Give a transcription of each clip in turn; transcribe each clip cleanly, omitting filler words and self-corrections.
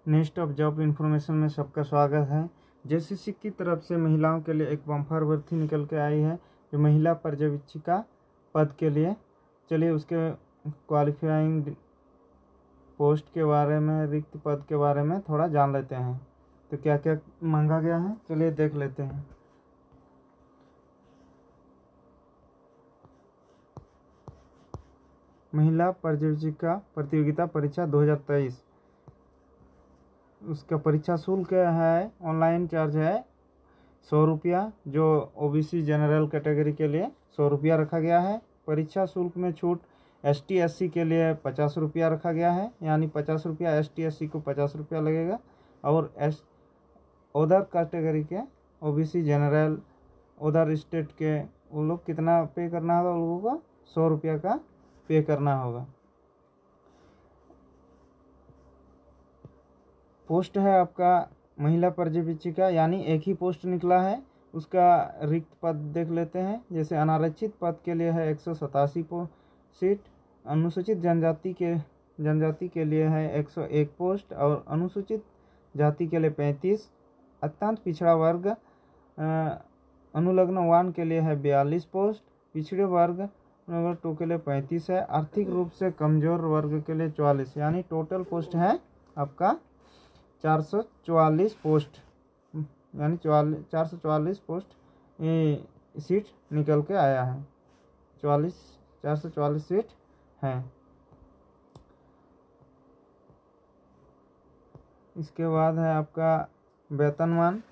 Next of job information में सबका स्वागत है। जेसीसी की तरफ से महिलाओं के लिए एक बम्पर भर्ती निकल के आई है जो महिला पर्यवेक्षिका पद के लिए। चलिए उसके क्वालिफाइंग पोस्ट के बारे में, रिक्त पद के बारे में थोड़ा जान लेते हैं। तो क्या क्या मांगा गया है चलिए देख लेते हैं। महिला पर्यवेक्षिका प्रतियोगिता परीक्षा 2023, उसका परीक्षा शुल्क है, ऑनलाइन चार्ज है 100 रुपया, जो ओबीसी जनरल कैटेगरी के लिए 100 रुपया रखा गया है। परीक्षा शुल्क में छूट एसटी एससी के लिए 50 रुपया रखा गया है, यानी 50 रुपया, एसटी एससी को 50 रुपया लगेगा। और अदर कैटेगरी के ओबीसी जनरल, अदर स्टेट के वो लोग कितना पे करना होगा, उन लोगों को 100 रुपया का पे करना होगा। पोस्ट है आपका महिला पर्यवेक्षिका, यानी एक ही पोस्ट निकला है। उसका रिक्त पद देख लेते हैं। जैसे अनारक्षित पद के लिए है 187 सीट, अनुसूचित जनजाति के लिए है 101 पोस्ट, और अनुसूचित जाति के लिए 35, अत्यंत पिछड़ा वर्ग अनुलग्न 1 के लिए है 42 पोस्ट, पिछड़े वर्ग नंबर 2 के लिए 35 है, आर्थिक रूप से कमजोर वर्ग के लिए 44, यानी टोटल पोस्ट है आपका 444 पोस्ट, यानी 444 पोस्ट सीट निकल के आया है। 444 सीट हैं। इसके बाद है आपका वेतनमान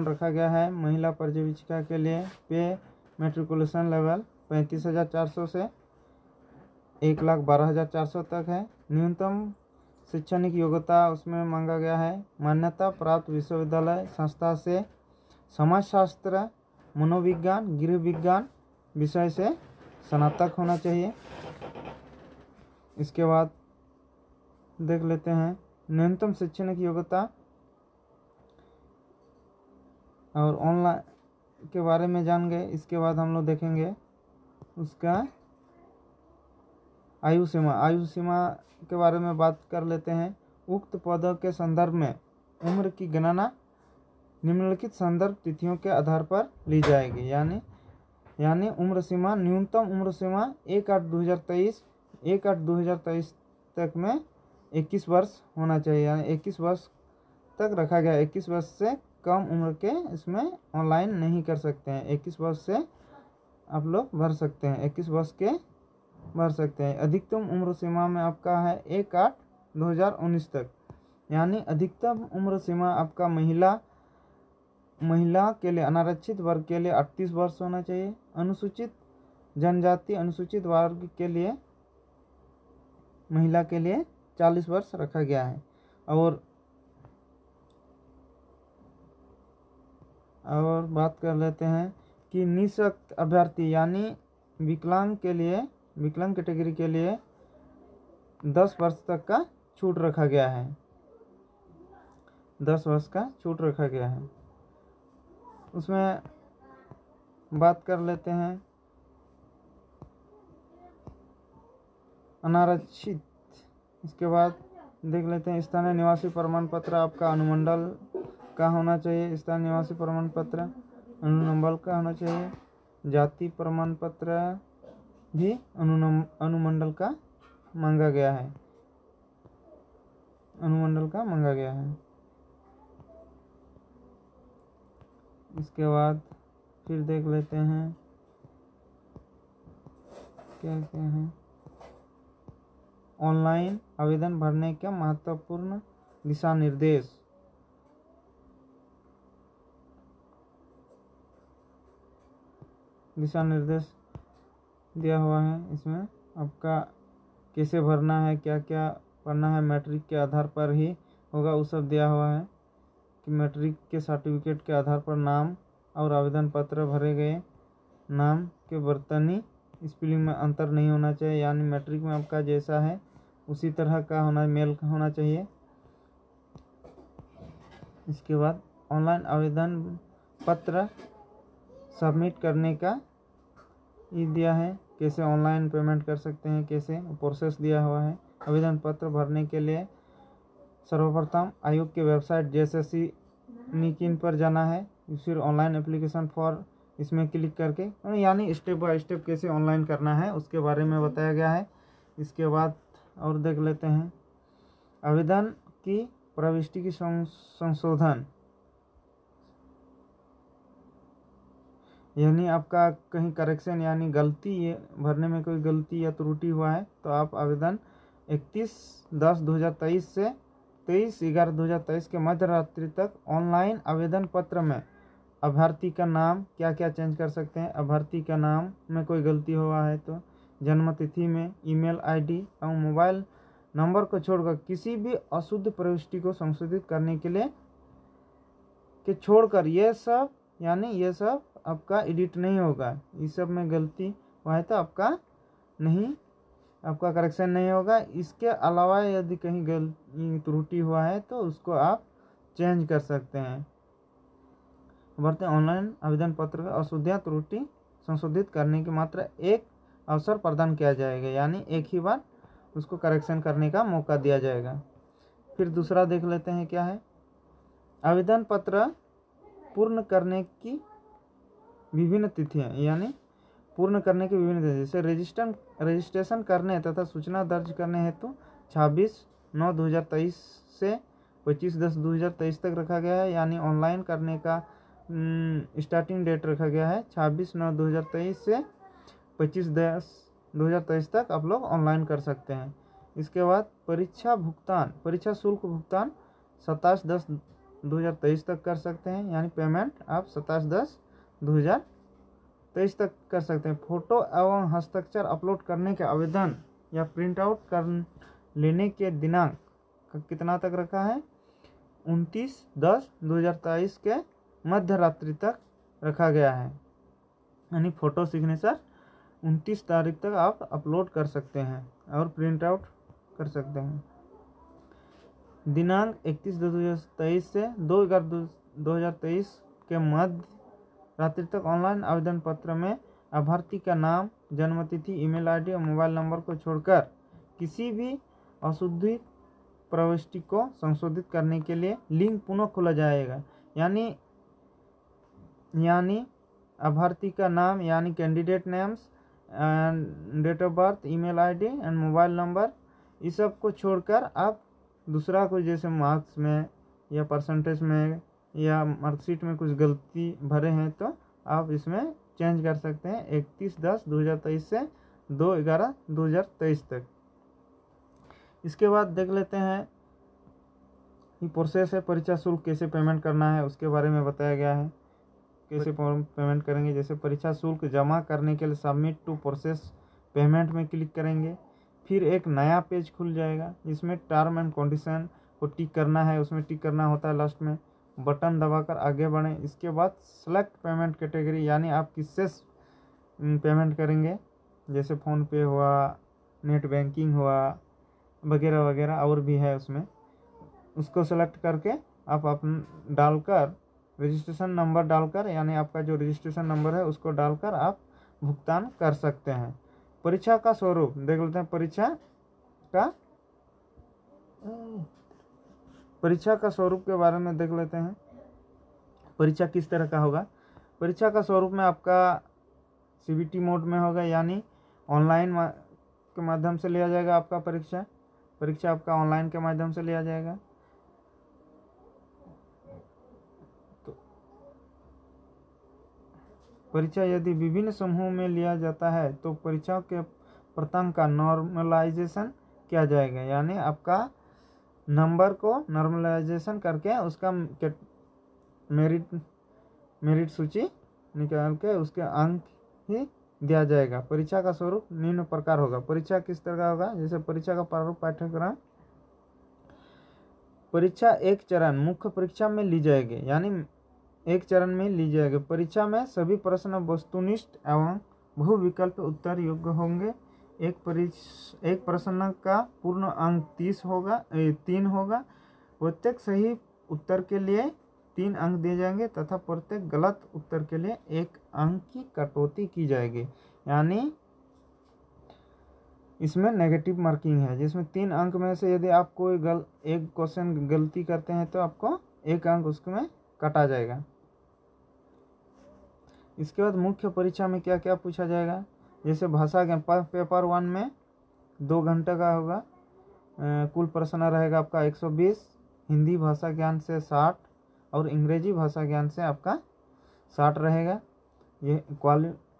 रखा गया है महिला पर्यवेक्षिका के लिए। पे मेट्रिकुलेशन लेवल 35,400 से 1,12,400 तक है। न्यूनतम शैक्षणिक योग्यता उसमें मांगा गया है मान्यता प्राप्त विश्वविद्यालय संस्था से समाजशास्त्र, मनोविज्ञान, गृह विज्ञान विषय से स्नातक होना चाहिए। इसके बाद देख लेते हैं न्यूनतम शैक्षणिक योग्यता और ऑनलाइन के बारे में जान गए। इसके बाद हम लोग देखेंगे उसका आयु सीमा के बारे में बात कर लेते हैं। उक्त पदों के संदर्भ में उम्र की गणना निम्नलिखित संदर्भ तिथियों के आधार पर ली जाएगी, यानी उम्र सीमा, न्यूनतम उम्र सीमा 1/8/2023 तक में 21 वर्ष होना चाहिए, यानी 21 वर्ष तक रखा गया। 21 वर्ष से कम उम्र के इसमें ऑनलाइन नहीं कर सकते हैं। 21 वर्ष से आप लोग भर सकते हैं, 21 वर्ष के भर सकते हैं। अधिकतम उम्र सीमा में आपका है 1/8/2019 तक, यानी अधिकतम उम्र सीमा आपका महिला के लिए, अनारक्षित वर्ग के लिए 38 वर्ष होना चाहिए। अनुसूचित जनजाति, अनुसूचित वर्ग के लिए महिला के लिए 40 वर्ष रखा गया है। और बात कर लेते हैं कि निःशक्त अभ्यर्थी यानी विकलांग कैटेगरी के लिए 10 वर्ष तक का छूट रखा गया है। 10 वर्ष का छूट रखा गया है। उसमें बात कर लेते हैं अनारक्षित। इसके बाद देख लेते हैं स्थानीय निवासी प्रमाण पत्र आपका अनुमंडल का होना चाहिए। स्थानीय निवासी प्रमाण पत्र अनुमंडल का होना चाहिए। जाति प्रमाण पत्र भी अनुमंडल का मांगा गया है, अनुमंडल का मांगा गया है। इसके बाद फिर देख लेते हैं क्या क्या है। ऑनलाइन आवेदन भरने के महत्वपूर्ण दिशा निर्देश। दिया हुआ है। इसमें आपका कैसे भरना है, क्या क्या पढ़ना है, मैट्रिक के आधार पर ही होगा, वो सब दिया हुआ है कि मैट्रिक के सर्टिफिकेट के आधार पर नाम और आवेदन पत्र भरे गए। नाम के वर्तनी स्पेलिंग में अंतर नहीं होना चाहिए, यानी मैट्रिक में आपका जैसा है उसी तरह का मेल होना चाहिए। इसके बाद ऑनलाइन आवेदन पत्र सबमिट करने का ये दिया है, कैसे ऑनलाइन पेमेंट कर सकते हैं, कैसे प्रोसेस दिया हुआ है। आवेदन पत्र भरने के लिए सर्वप्रथम आयोग के वेबसाइट JSSC निकिन पर जाना है, फिर ऑनलाइन एप्लीकेशन फॉर इसमें क्लिक करके, यानी स्टेप बाय स्टेप कैसे ऑनलाइन करना है उसके बारे में बताया गया है। इसके बाद और देख लेते हैं आवेदन की प्रविष्टि की संशोधन, यानी आपका कहीं करेक्शन यानी गलती भरने में कोई गलती या त्रुटि हुआ है तो आप आवेदन 31/10/2023 से 23/11/2023 के मध्य रात्रि तक ऑनलाइन आवेदन पत्र में अभ्यर्थी का नाम क्या क्या चेंज कर सकते हैं। अभ्यर्थी का नाम में कोई गलती हुआ है तो जन्म तिथि में, ईमेल आईडी और मोबाइल नंबर को छोड़कर किसी भी अशुद्ध प्रविष्टि को संशोधित करने के लिए छोड़कर ये सब, यानी ये सब आपका एडिट नहीं होगा। इस सब में गलती हुआ है तो आपका करेक्शन नहीं होगा। इसके अलावा यदि कहीं गलती त्रुटि हुआ है तो उसको आप चेंज कर सकते हैं। बढ़ते ऑनलाइन आवेदन पत्र का अशुद्धियाँ त्रुटि संशोधित करने की मात्र एक अवसर प्रदान किया जाएगा, यानी एक ही बार उसको करेक्शन करने का मौका दिया जाएगा। फिर दूसरा देख लेते हैं क्या है। आवेदन पत्र पूर्ण करने की विभिन्न तिथियां, यानी पूर्ण करने की विभिन्न तिथियां, जैसे रजिस्ट्रेशन करने तथा सूचना दर्ज करने हेतु 26/9/2023 से 25/10/2023 तक रखा गया है, यानी ऑनलाइन करने का स्टार्टिंग डेट रखा गया है 26/9/2023 से 25/10/2023 तक आप लोग ऑनलाइन कर सकते हैं। इसके बाद परीक्षा शुल्क भुगतान 27/10/2023 तक कर सकते हैं, यानी पेमेंट आप 27/10/2023 तक कर सकते हैं। फोटो एवं हस्ताक्षर अपलोड करने के आवेदन या प्रिंट आउट कर लेने के दिनांक कितना तक रखा है, 29/10/2023 के मध्य रात्रि तक रखा गया है, यानी फ़ोटो सिग्नेचर 29 तारीख तक आप अपलोड कर सकते हैं और प्रिंट आउट कर सकते हैं। दिनांक 31/10/2023 से 2/11/2023 के मध्य रात्रि तक ऑनलाइन आवेदन पत्र में अभ्यर्थी का नाम, जन्मतिथि, ईमेल आईडी और मोबाइल नंबर को छोड़कर किसी भी अशुद्ध प्रविष्टि को संशोधित करने के लिए लिंक पुनः खोला जाएगा, यानी अभ्यर्थी का नाम यानी candidate names and date of birth, email ID and mobile number, इस सब को छोड़कर आप दूसरा कोई जैसे मार्क्स में या परसेंटेज में या मार्कशीट में कुछ गलती भरे हैं तो आप इसमें चेंज कर सकते हैं 31/10/2023 से 2/11/2023 तक। इसके बाद देख लेते हैं ये प्रोसेस है, परीक्षा शुल्क कैसे पेमेंट करना है उसके बारे में बताया गया है। कैसे पेमेंट करेंगे, जैसे परीक्षा शुल्क जमा करने के लिए सबमिट टू प्रोसेस पेमेंट में क्लिक करेंगे, फिर एक नया पेज खुल जाएगा जिसमें टर्म एंड कंडीशन को टिक करना है, उसमें टिक करना होता है लास्ट में, बटन दबाकर आगे बढ़ें। इसके बाद सेलेक्ट पेमेंट कैटेगरी, यानी आप किससे पेमेंट करेंगे, जैसे फ़ोन पे हुआ, नेट बैंकिंग हुआ वगैरह वगैरह और भी है उसमें, उसको सेलेक्ट करके आप अपना डालकर रजिस्ट्रेशन नंबर डालकर, यानी आपका जो रजिस्ट्रेशन नंबर है उसको डालकर आप भुगतान कर सकते हैं। परीक्षा का स्वरूप देख लेते हैं। परीक्षा का स्वरूप के बारे में देख लेते हैं। परीक्षा किस तरह का होगा। परीक्षा का स्वरूप में आपका CBT मोड में होगा, यानी ऑनलाइन के माध्यम से लिया जाएगा आपका परीक्षा आपका ऑनलाइन के माध्यम से लिया जाएगा। तो परीक्षा यदि विभिन्न समूहों में लिया जाता है तो परीक्षाओं के प्रांतांक का नॉर्मलाइजेशन किया जाएगा, यानी आपका नंबर को नॉर्मलाइजेशन करके उसका मेरिट सूची निकाल के उसके अंक ही दिया जाएगा। परीक्षा का स्वरूप निम्न प्रकार होगा। परीक्षा किस तरह का होगा, जैसे परीक्षा का प्रारूप पाठ्यक्रम। परीक्षा एक चरण मुख्य परीक्षा में ली जाएगी, यानी एक चरण में ली जाएगी। परीक्षा में सभी प्रश्न वस्तुनिष्ठ एवं बहुविकल्प उत्तर योग्य होंगे। एक प्रश्न का पूर्ण अंक 3 होगा। प्रत्येक सही उत्तर के लिए 3 अंक दिए जाएंगे तथा प्रत्येक गलत उत्तर के लिए 1 अंक की कटौती की जाएगी, यानी इसमें नेगेटिव मार्किंग है, जिसमें 3 अंक में से यदि आप कोई एक क्वेश्चन गलती करते हैं तो आपको 1 अंक उसमें काटा जाएगा। इसके बाद मुख्य परीक्षा में क्या क्या पूछा जाएगा, जैसे भाषा ज्ञान पेपर 1 में 2 घंटे का होगा। कुल प्रश्न रहेगा आपका 120, हिंदी भाषा ज्ञान से 60 और अंग्रेजी भाषा ज्ञान से आपका 60 रहेगा। ये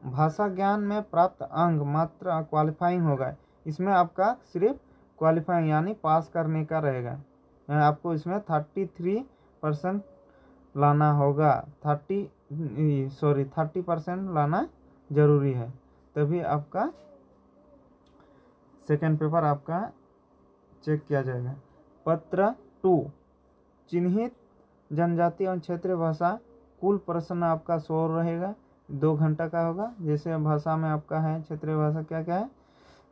भाषा ज्ञान में प्राप्त अंक मात्र क्वालिफाइंग होगा, इसमें आपका सिर्फ क्वालिफाइंग यानी पास करने का रहेगा। आपको इसमें 33% लाना होगा, 30% लाना जरूरी है, तभी आपका सेकेंड पेपर आपका चेक किया जाएगा। पत्र 2 चिन्हित जनजाति और क्षेत्रीय भाषा, कुल प्रश्न आपका 100 रहेगा, 2 घंटा का होगा। जैसे भाषा में आपका है क्षेत्रीय भाषा क्या क्या है,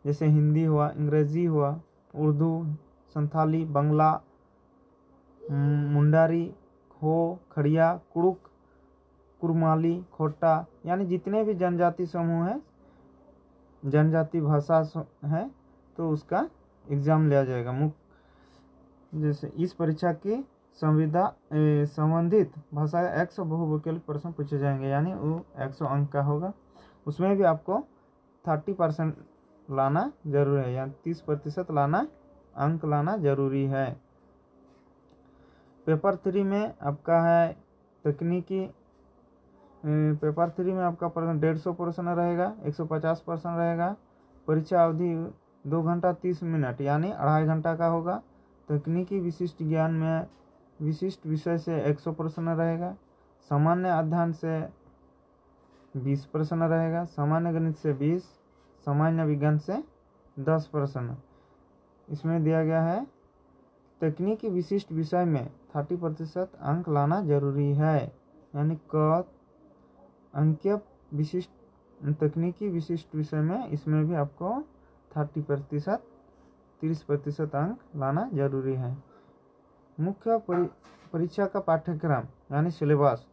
जैसे हिंदी हुआ, अंग्रेजी हुआ, उर्दू, संथाली, बंगला, मुंडारी, हो, खड़िया, कुड़ुक, कुरमाली, खोटा, यानी जितने भी जनजाति समूह हैं, जनजाति भाषा है, तो उसका एग्ज़ाम लिया जाएगा। जैसे इस परीक्षा की संबंधित भाषा 100 बहुविकल्प प्रश्न पूछे जाएंगे, यानी वो 100 अंक का होगा। उसमें भी आपको 30% लाना जरूरी है, यानी 30% अंक लाना जरूरी है। पेपर 3 में आपका है तकनीकी। पेपर 3 में आपका प्रश्न 150 प्रश्न रहेगा, 150 प्रश्न रहेगा। परीक्षा अवधि 2 घंटा 30 मिनट यानी 2.5 घंटा का होगा। तकनीकी विशिष्ट ज्ञान में विशिष्ट विषय से 100 प्रश्न रहेगा, सामान्य अध्ययन से 20 प्रश्न रहेगा, सामान्य गणित से 20, सामान्य विज्ञान से 10 प्रश्न। इसमें दिया गया है तकनीकी विशिष्ट विषय में 30% अंक लाना जरूरी है, यानी अंकीय विशिष्ट तकनीकी विशिष्ट विषय में इसमें भी आपको 30% अंक लाना जरूरी है। मुख्य परीक्षा का पाठ्यक्रम यानी सिलेबस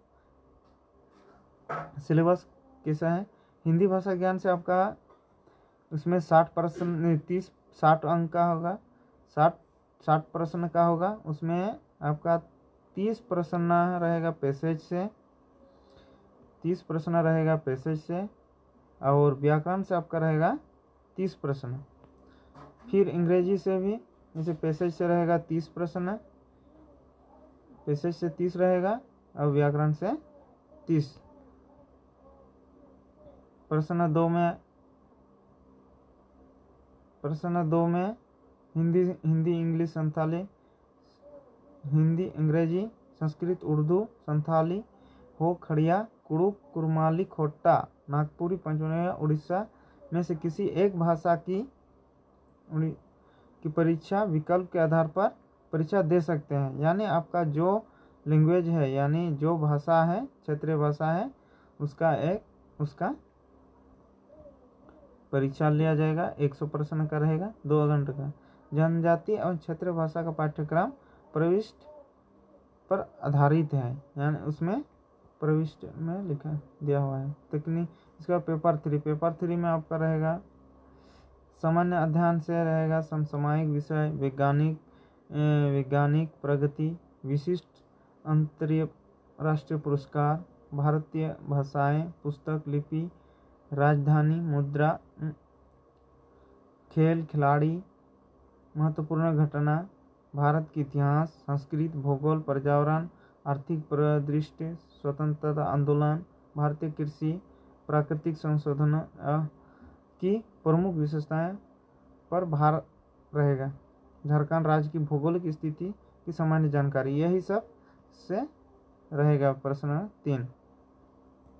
कैसा है, हिंदी भाषा ज्ञान से आपका उसमें 60 अंक का होगा, 60 प्रश्न का होगा। उसमें आपका 30 प्रश्न रहेगा पैसेज से, 30 प्रश्न रहेगा पैसेज से, और व्याकरण से आपका रहेगा 30 प्रश्न। फिर अंग्रेजी से भी जैसे पैसेज से रहेगा 30 प्रश्न, पैसेज से 30 रहेगा और व्याकरण से 30। प्रश्न दो में हिंदी इंग्लिश संथाली, हिंदी अंग्रेजी संस्कृत उर्दू संथाली, हो, खड़िया, कुड़ुक, कुरमाली, खोटा, नागपुरी, पंचमढ़िया, उड़ीसा में से किसी एक भाषा की परीक्षा विकल्प के आधार पर परीक्षा दे सकते हैं, यानी आपका जो लैंग्वेज है यानी जो भाषा है क्षेत्रीय भाषा है उसका परीक्षा लिया जाएगा। 100 प्रश्न का रहेगा, 2 घंटे का। जनजाति और क्षेत्रीय भाषा का पाठ्यक्रम प्रविष्ट पर आधारित है, यानी उसमें प्रविष्ट में लिखा दिया हुआ है। तकनीक इसका पेपर 3 में आपका रहेगा सामान्य अध्ययन से रहेगा समसामयिक विषय, वैज्ञानिक प्रगति, विशिष्ट अंतर्राष्ट्रीय पुरस्कार, भारतीय भाषाएं, पुस्तक, लिपि, राजधानी, मुद्रा, खेल, खिलाड़ी, महत्वपूर्ण घटना, भारत की इतिहास, संस्कृत, भूगोल, पर्यावरण, आर्थिक परिदृश्य, स्वतंत्रता आंदोलन, भारतीय कृषि, प्राकृतिक संशोधन की प्रमुख विशेषताएं पर भार रहेगा। झारखंड राज्य की भौगोलिक स्थिति की सामान्य जानकारी, यही सब से रहेगा प्रश्न 3।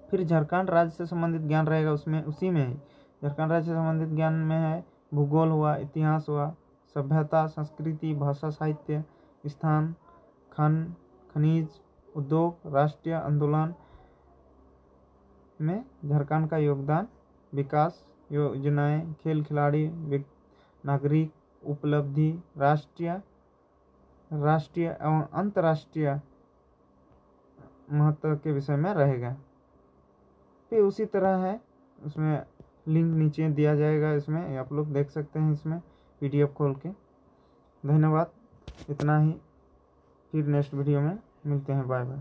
फिर झारखंड राज्य से संबंधित ज्ञान रहेगा, उसमें उसी में ही झारखंड राज्य से संबंधित ज्ञान में है भूगोल हुआ, इतिहास हुआ, सभ्यता, संस्कृति, भाषा, साहित्य, स्थान, खनिज, उद्योग, राष्ट्रीय आंदोलन में झारखंड का योगदान, विकास योजनाएं, खेल खिलाड़ी, नागरिक उपलब्धि, राष्ट्रीय एवं अंतर्राष्ट्रीय महत्व के विषय में रहेगा। फिर उसी तरह है उसमें लिंक नीचे दिया जाएगा, इसमें आप लोग देख सकते हैं इसमें PDF खोल के। धन्यवाद, इतना ही, फिर नेक्स्ट वीडियो में मिलते हैं, बाय बाय।